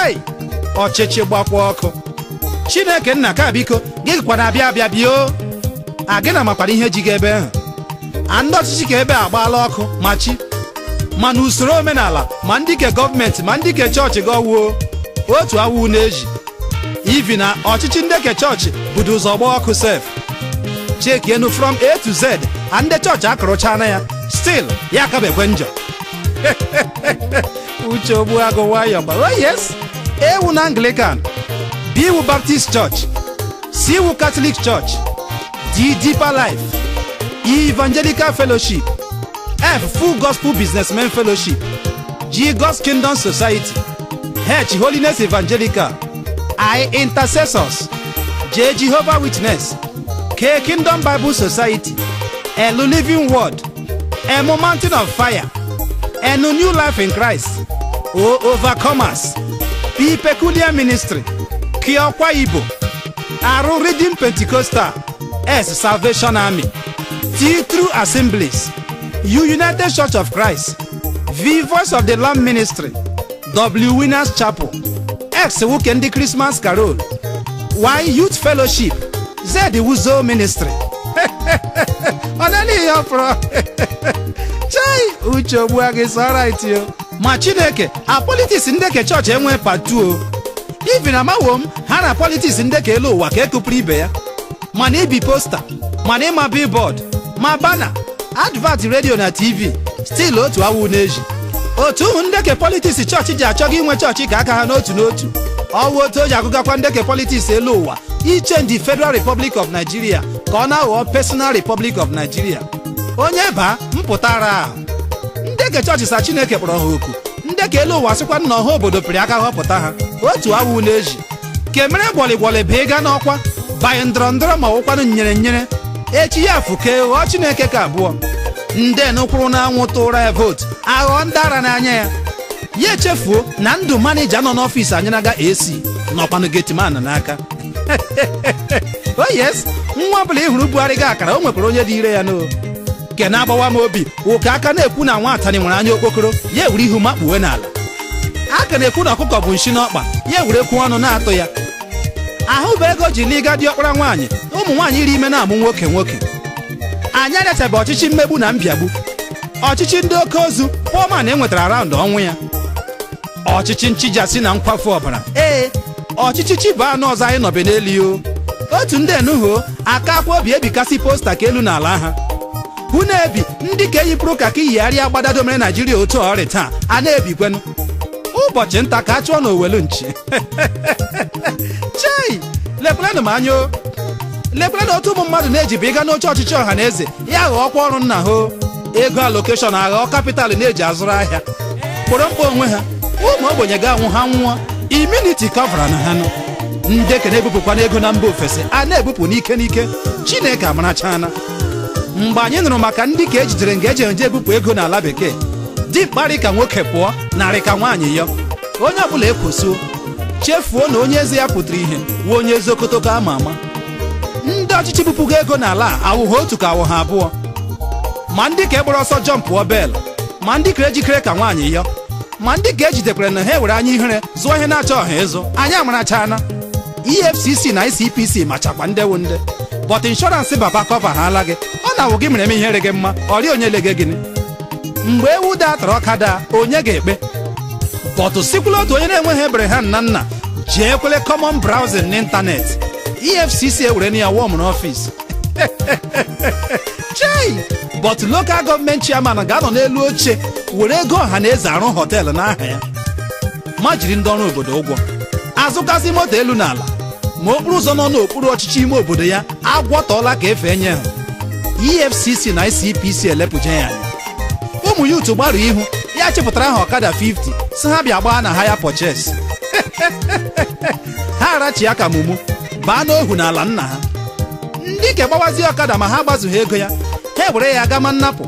chai Ochichi Gbakwaa ọkụ Chineke nna ka biko gị kwana abịa bio agị na makwara ihe ji gị ebe ahụ ndị ọchịchị ka ebe agbaala ọkụ machi mana usoro omenala ma ndị ke gọọmenti ma ndị ke chọọchị gọwuo otu awụ na-eji ivi na ọchịchị ndị ke chọọchị budu ụzọ gba ọkụ sef chekienu from A to Z ndị chọọchị akụrụchana ya still ya akabekwe njọ Uche Ogbuagu nwayọ gba oh yes ewu na Anglican B wu Baptist Church C wu Catholic Church D Deeper Life E Evangelical Fellowship F Full Gospel Businessmen Fellowship G God's Kingdom Society H Holiness Evangelical I Intercessors J Jehovah Witness K Kingdom Bible Society L Living Word M Mountain of Fire N New Life in Christ O Overcomers P Peculiar Ministry Q Okwa Igbo R Redeemed Pentecostal S Salvation Army T True Assemblies U United Church of Christ V Voice of the Lamb Ministry W Winners Chapel X Weekend Christmas Carol Y Youth Fellowship Z Wuzo Ministry Onani yo pro Chai Uche Ogbuagu is alright yo ma Chineke a politics ndeke church enwe patuo even amawom ha na politics ndeke elu ụwa ka ekupụrụ ibe ya mana ibi poster mana ịma billboard ma bana advert radio na TV still otu awụ na-eji otu ndeke politics church ji achọ gị inwe church ka aka ha n'otu n'otu ọwụ otu o ji agụgakwa ndeke politics elu ụwa ichange the Federal Republic of Nigeria ka ọ na-aghọ Personal Republic of Nigeria onye ba mpụtara ahụ ndeke chọọchị sa Chineke kpọrọ ha oku ndeke elu ụwa sịkwa na ọha obodo pịrị aka họpụta ha otu awụ na-eji kemere gwọlịgwọlị bee ga n'ọkwa banye ndọrọndọrọ ma ọwụkwanụ nyere echi ya fuke ghọọ Chineke ka abụọ ndị nụkwụrụ na anwụ tụra ya votu aghọọ ndị ara n'anya ya echefuo na ndụ manija nọ n'ọfịs anyị naga AC n'ọkwanụ getiman n'aka oh yes nwa ọbụla ịhụrụ Buhari ga akara o nwekwara onye dị ire ya n'o ke na-agbawa m obi ụka aka na-ekwu na nwatani nwere anya okpokoro ya ewere ihu makpuwe n'ala aka na-ekwu na ọkụkọ bụ nshi n'ọkpa ya ewere kwuo ọnụ na-atụ ya ahụ bụ ego ji liga dị ọkpara nwaanyị ụmụ nwaanyị iri ime na-amụ nwoke anyị arịachabe ọchịchị mmegbu na mbiagbu ọchịchị ndị oke ozu pọman enwetara raụndụ ọnwụ ya ọchịchị nchijasi na nkwafu ọbara ee ọchịchị chibu anụ ọzọ anyị nọbe n'elu otu ndị enuho aka akwa obi ebikasị posta ka elu n'ala ha hụ na-ebi ndị ka eyipụrụ ka ka iyigharịa agbada domere Naijiria otu ọrị taa a na-ebikwenu ụbọchị nta ka a chụọ na owelu nchi chei lepụlenụ m anya lepụlenụ otu ụmụ mmadụ na-ejibu ịga n'oche ọchịchị ọha na eze ya ghọọ ọkwa ọrụ nna ha ego alokeshọn aghọọ kapitalụ na-eji azụrụ ahịa kpọrọ mkpa onwe ha ụmụ ogbenye ga-anwụ ha nwụọ imuniti kọvara na ha nọ ndeke na-ebupụkwana ego na mba ofesi a na-ebupụ n'ike Chineke amarachana mgbe anyị nụrụ maka ndị ka ejidere nga eje ebupụ ego n'ala bekee dị mkparị ka nwoke pụọ narị ka nwaanyị ya onye ọbụla ekwoso chefuo na onye eze ya pụtara ihe nwa onye ezi okotoko ama ama ndị ọchịchị bupụgo ego n'ala awụghị otu ka awụ ha abụọ ma ndị ka egbere ọsọ jọmpụọ bel ma ndị ka ejikere ka nwaanyị ya ma ndị ka ejidekwere na ha ewere anya ihere zụọ ihe na-achọ ọha ịzụ anyị amarachana EFCC na ICPC machakwa ndewo nde but insurance baba cover ha ala gị ọ na-awụ gị mere eme ihe gị mma ọrịa onye lege gịnị mgbe ewu da atọrọ ọkada onye ga-ekpe bọtụ sikwula otu onye na-enweghị ebere ha nna ji ekwele common browsing n'ịntanetị EFCC ewere na ya wọm n'ọfịs chei but local gọọmenti chairman ga-anọ n'elu oche were ego ọha na eze arụ họteelụ n'aha ya ma jiri ndị ọrụ obodo ụgwọ azụgasị moto elu n'ala ma okporo ụzọ nọ n'okpuru ọchịchị ime obodo ya agwọtọọla ka efe enye ha EFCC na ICPC elepụje ya anya ụmụ yutu gbarụ ihu ya chepụtara ha ọkada 50 si ha bịa gbaa na ha ya purchase ha arachi ya ka mumu baa n'ohu n'ala nna ha ndị ke gbawazi ọkada ma ha gbazughị ego ya ha were ya gama nnapụ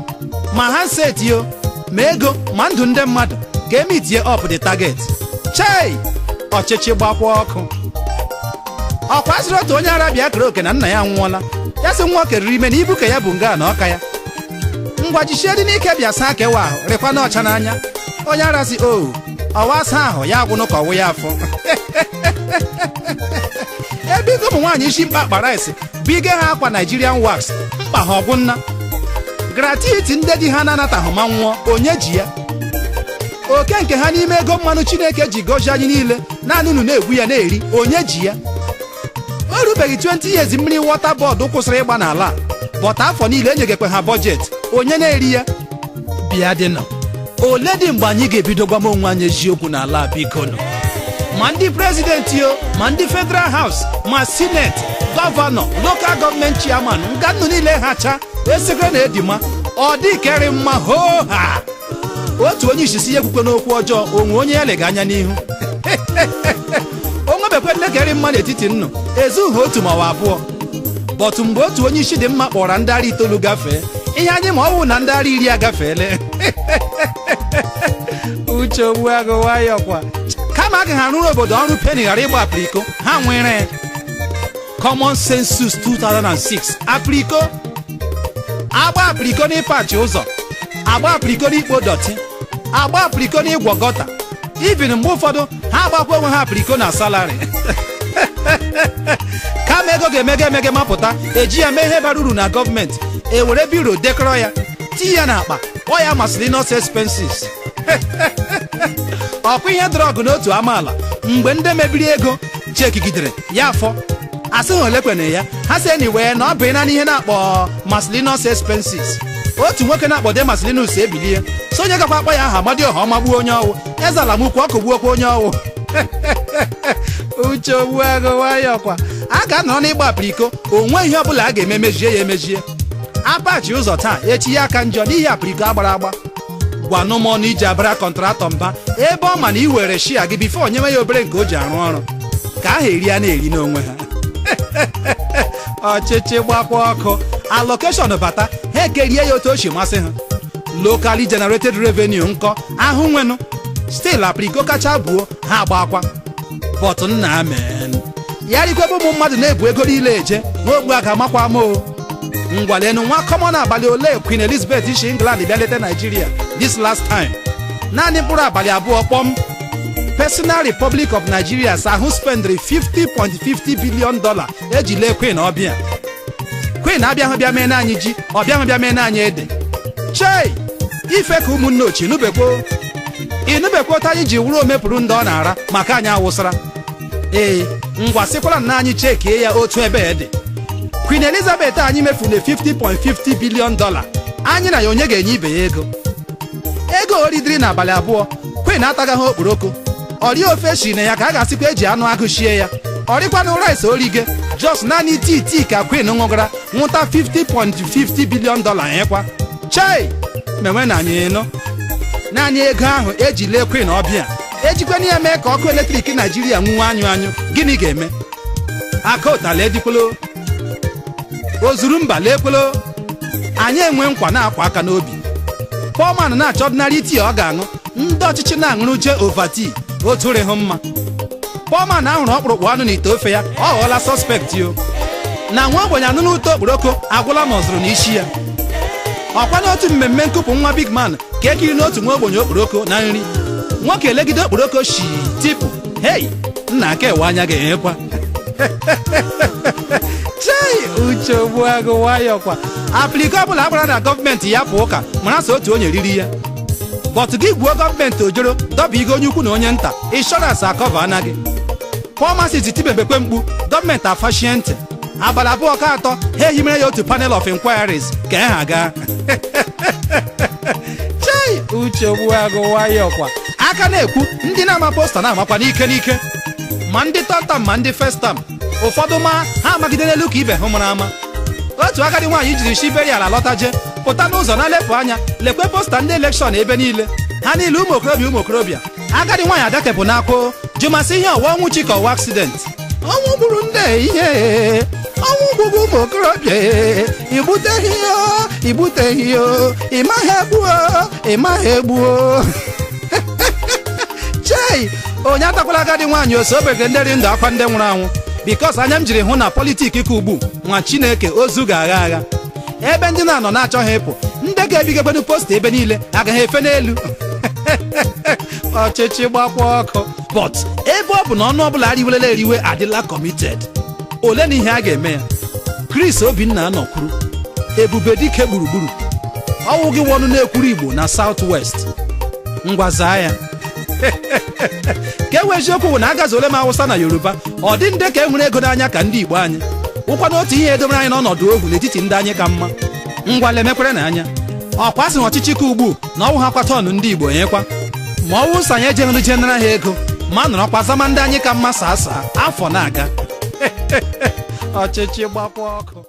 ma ha setio ma ego ma ndụ ndị mmadụ ka emitie up the target chei Ọchịchị Gbakwaa ọkụ ọkwa sịrị otu onye ara bịa kere oke na nna ya nwụọla ya sị nwa keriri ime na ibu ka ya bụ nga na ọka ya ngwa jichie dị n'ike bịa saa kewa ahụ rekwa na ọcha n'anya onye ara sị o ọwa asa ahụ ya agwụnụ ka ọwụ ya afọ ebe ego ụmụ nwaanyị isi mkpa kpara isi biga ha akwa Nigerian wax mkpa ha ọgwụ nna gratuity ndị di ha na-anataghị ma nwụọ onye ji ya oke nke ha n'ime ego mmanụ Chineke ji gọzie anyị niile naanị unu na-egwu ya na-eri onye ji ya o rubeghị 20 years mmiri wọta bọọdụ kwụsịrị ịgba n'ala bọta afọ niile enyegekwe ha bọjetị onye na-eri ya bịa dị nọ ole dị mgbe anyị ga-ebido gwa m onwe anyị eziokwu n'ala biko nọ ma ndị prezidenti o ma ndị federal house ma sineti gọvanọ lokal gọọmenti chairman nga nnụ niile ha cha esekere na edima ọ dị keri mma hoo ha otu onye isisi ya ekwukwe n'okwu ọjọọ onwe onye ya lega anya n'ihu o nwebekwe nlekeri mma n'etiti nnụ ezughị otu mawa abụọ bọtụ mgbe otu onye isi dị mma kpọrọ ndị ara itoolu gafee ihe anyị ma ọ bụ na ndị ara iri agafeele Uche Ogbuagu nwayọkwa kama a ga arụrụ obodo ọrụ peni ghara ịgba apriko ha nwere Common Census 2006 apriko agba apriko n'ịpachi ụzọ agba apriko n'ikpo dọtị agba apriko n'ịgwọ gọta ibin mgbe ụfọdụ ha agbakwa onwe ha apriko na salari kama ego ga-emege emege mapụta eji ya mee ihe bara uru na gọọmenti ewere biro dekọrọ ya tinye ya n'akpa ọ ya miscellaneous expenses ọkwa ihe drọgụ n'otu amaala mgbe ndị mebiri ego chekigidere ya afọ asị ha olekwene ya ha sị enyi wee na ọ bụ naanị ihe na-akpọ miscellaneous expenses otu nwoke na-akpọde miscellaneous ebilie so onye gakwa akpọ ya aha Amadioha ọmagbuo onye ọwụ ezala m ukwu ọkụgbuokwa onye ọwụ Uche Ogbuagu nwayọkwa a ga-anọrọ n'ịgba apriko onwe ihe ọbụla a ga-eme mejie ya emejie apachi ụzọ taa echi ya aka njọ n'ihi apriko agbara agba gwanụ m ọnụ iji abara kọntratọ mba ebe ọ ma na ị were shia gị bifo onyewe ya obere nke o ji arụ ọrụ ka aha eri ya na-eri n'onwe ha ọchịchị gbakwa ọkụ allocation bata ha ekerie ya otu o si masị ha locally generated revenue nkọ ahụ nwenụ still apriko kacha buo ha agbakwa bọtụ nna amen ya rikwebe ụmụ mmadụ na-ebu ego niile eje n'ogbu aga makwa moo ngwalenu nwa kọmọn abalị ole Queen Elizabeth isi England bịa leta Nigeria this last time naanị mkpụrụ abalị abụọ kpọm Personal Republic of Nigeria ahụ spendri $50.50 billion eji lee Queen ọbịa Queen abịahụ bịa mee n'anyị ji ọbịahụ bịa mee n'anyị ede chei ife ka ụmụnne ochie inubekwo otu anyị ji wuru omepụrụ ndị ọ na-ara maka anyị awụsara ee ngwa sịkwara na anyị chekie ya otu ebe ede Queen Elizabeth anyị mefuru $50.50 billion anyị na ya onye ga-enye ibe ya ego oridiri n'abalị abụọ Queen atagaghị okporoko ọrịa ofe shi na ya ka a ga-asịkwa eji anụ agụ shie ya ọrịkwanụ rice orige jos naanị tii ka Queen ṅụgara nwụta $50.50 billion nyekwa chai menwe na anyị nọ naanị ego ahụ eji lee Queen ọbịa ejikwana ya mee ka ọkụ eletrik Naijiria nwuwe anyụ gịnị ga-eme aka ụtala edikwelo ozuru mba lekwelo anyị enwe nkwa na-akwa aka n'obi Pọman na-achọ ọdịnarị tii ọ ga-aṅụ ndị ọchịchị na-aṅụrụ je ovati otu rịhụ mma Pọman ahụrụ ọkpụrụkpụ anụ n'ite ofe ya ọ ghọọla sọspekt o na nwa ogbenye anụ n'ụtọ okporoko agwụla ma ọ zụrụ n'isi ya ọkwa n'otu mmemme nkụpụ nwa big man ka ekiri n'otu nwa ogbenye okporoko na nri nwoke elegide okporoko shi tipụ hei nna aka ewe anya ga-enyekwa chei Uche Ogbuagu nwayọkwa apliko ọbụla agbara na gọọmenti ya pụ ụka mara so otu onye riri ya bọtụ gị gbuo gọọmenti ojoro dọba igo onye ukwu na onye nta inshọransị akọva anaghị pọmasit tibebekwe mkpu gọọmenti afashie ntị abalị abụọ ka atọ ha ehimere ya otu panel of inquiries ka ha gaa chei Uche Ogbuagu nwayọkwa aka na-ekwu ndị na-ama posta na-amakwa n'ike ma ndị tọtam ma ndị festam ụfọdụ ma ha amagide n'elu ka ibe hụ mara ama otu agadi nwaanyị jiri shiberi ala lọtaje pụta n'ụzọ na-elepụ anya lekwe posta ndị elekshọn ebe niile ha niile ụmụ okorobịa agadi nwaanyị adakepụ n'akwụ jụmasị ihe ọwa ọnwụ chi ka ọwa aksidenti ọnwụ gburu ndị ihe ọnwụ gburu ụmụ okorobịa igbuteghị ịmaghị egbuo chei onye atakwala agadi nwaanyị ose obegide ndị ri ndụ akwa ndị nwụrụ anwụ bikos anya m jiri hụ na politiki ka ugbu nwa Chineke ozu ga-agha agha ebe ndị na-anọ na-achọghị ịpụ ndị ga-ebigagbenu posta ebe niile agaghị efe n'elu ọchịchị gbakwa ọkụ. But ebe ọ bụ na ọnụ ọbụla ariwelele eriwe adịla committed, ole na ihe a ga-eme ya. Chris Obinna nọkwuru Ebube Dike gburugburu ọwụ gị wọnụ na-ekwuru Igbo na South West, ngwa zaa ya. Ka ewe eziokwu bụ na agazi ole ma Awụsa na Yoruba, ọ dị nde ka e nwere ego n'anya ka ndị Igbo anyị, ụkwa na otu ihe edobere anyị n'ọnọdụ ohu n'etiti ndị anyị ka mma. Ngwa lemekwere na anya ọkwa sị na ọchịchị ka ugbu na ọwụ ha kwata ọnụ ndị Igbo nyekwa, ma ọwụ nsọ anyị ejenụrụ jenara ha ego ma nọrọkwa zama ndị anyị ka mma saa afọ na-aga. Ọchịchị gbakwa ọkụ.